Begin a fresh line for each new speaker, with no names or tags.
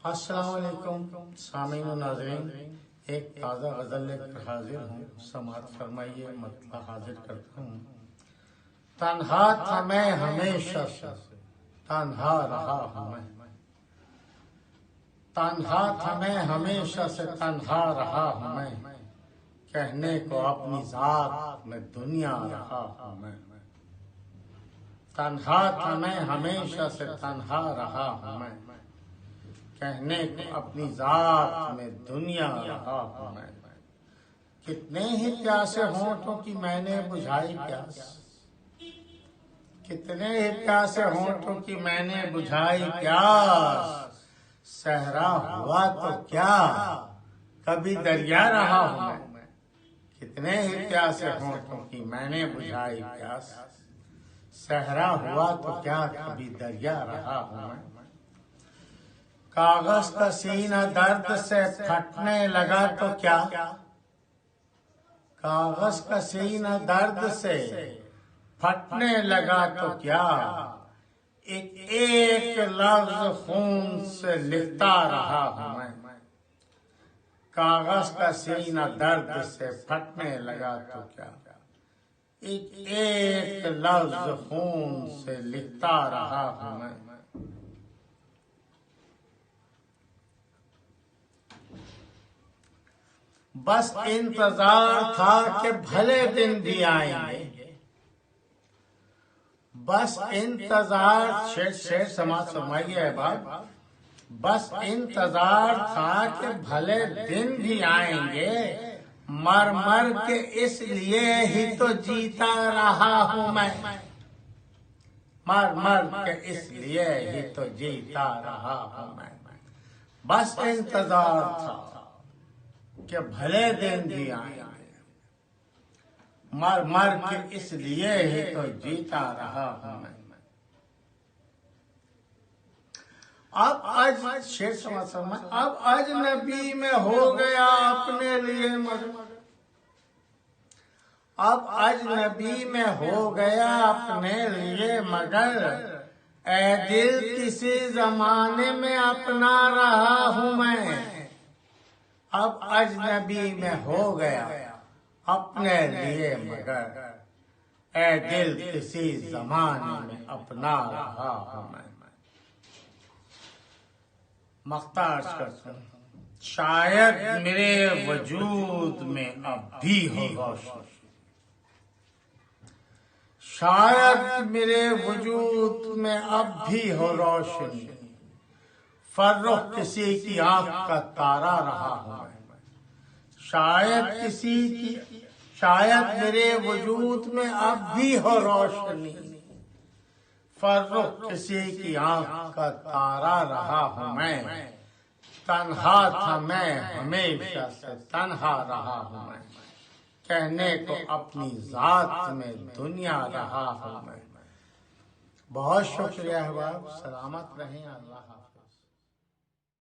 السلام علیکم سامعین و ناظرین، ایک تازہ غزل لے کر حاضر ہوں، سماعت فرمائیے، مطلع حاضر کرتا ہوں۔ تنہا تھا میں ہمیشہ سے، تنہا رہا ہوں میں، تنہا تھا میں ہمیشہ سے، تنہا رہا ہوں میں، کہنے کو اپنی ذات میں دنیا رہا ہوں میں۔ تنہا تھا میں ہمیشہ سے، تنہا رہا ہوں میں، کہنے کو اپنی ذات میں دنیا رہا ہوں میں۔ کتنے ہی پیاسے ہونٹوں کی میں نے بجھائی پیاس، کتنے ہی پیاسے ہونٹوں کی میں نے بجھائی پیاس، صحرا ہوا تو کیا کبھی دریا رہا ہوں میں۔ کتنے ہی پیاسے ہونٹوں کی میں نے بجھائی پیاس، صحرا ہوا تو کیا کبھی دریا رہا ہوں میں۔ کاغذ کا سینہ درد سے پھٹنے لگا تو کیا، کاغذ کا سینہ درد سے پھٹنے لگا تو کیا، ایک ایک لفظ خون سے لکھتا رہا ہوں میں۔ کاغذ کا سینہ درد سے پھٹنے لگا تو کیا، ایک ایک لفظ خون سے لکھتا رہا ہوں میں۔ بس انتظار تھا کہ بھلے دن بھی آئیں گے، بس انتظار، شیر سماعت فرمائیے احباب، بس انتظار تھا کہ بھلے دن بھی آئیں گے، مر مر کے اس لیے ہی تو جیتا رہا ہوں میں، مر مر کے اس لیے ہی تو جیتا رہا ہوں میں۔ بس انتظار تھا کہ بھلے دن بھی آئیں گے، مر مر کے اس لیے ہی تو جیتا رہا ہوں میں۔ اب شیر سماعت فرمائیں، اب اجنبی میں ہو گیا اپنے لیے مگر، اب اجنبی میں ہو گیا اپنے لیے مگر، اے دل کسی زمانے میں اپنا رہا ہوں میں۔ اب اجنبی میں ہو گیا اپنے لیے مگر، اے دل کسی زمانے میں اپنا رہا ہوں میں۔ مقطع عرض کرتا ہوں۔ شاید میرے وجود میں اب بھی ہو روشنی، شاید میرے وجود میں اب بھی ہو روشنی، فرخ کسی کی آنکھ کا تارا رہا ہوں میں۔ شاید میرے وجود میں اب بھی ہو روشنی، فرخ کسی کی آنکھ کا تارا رہا ہوں میں۔ تنہا تھا میں ہمیشہ سے، تنہا رہا ہوں میں، کہنے کو اپنی ذات میں دنیا رہا ہوں میں۔ بہت شکریہ احباب، سلامت رہیں، اللہ حافظ۔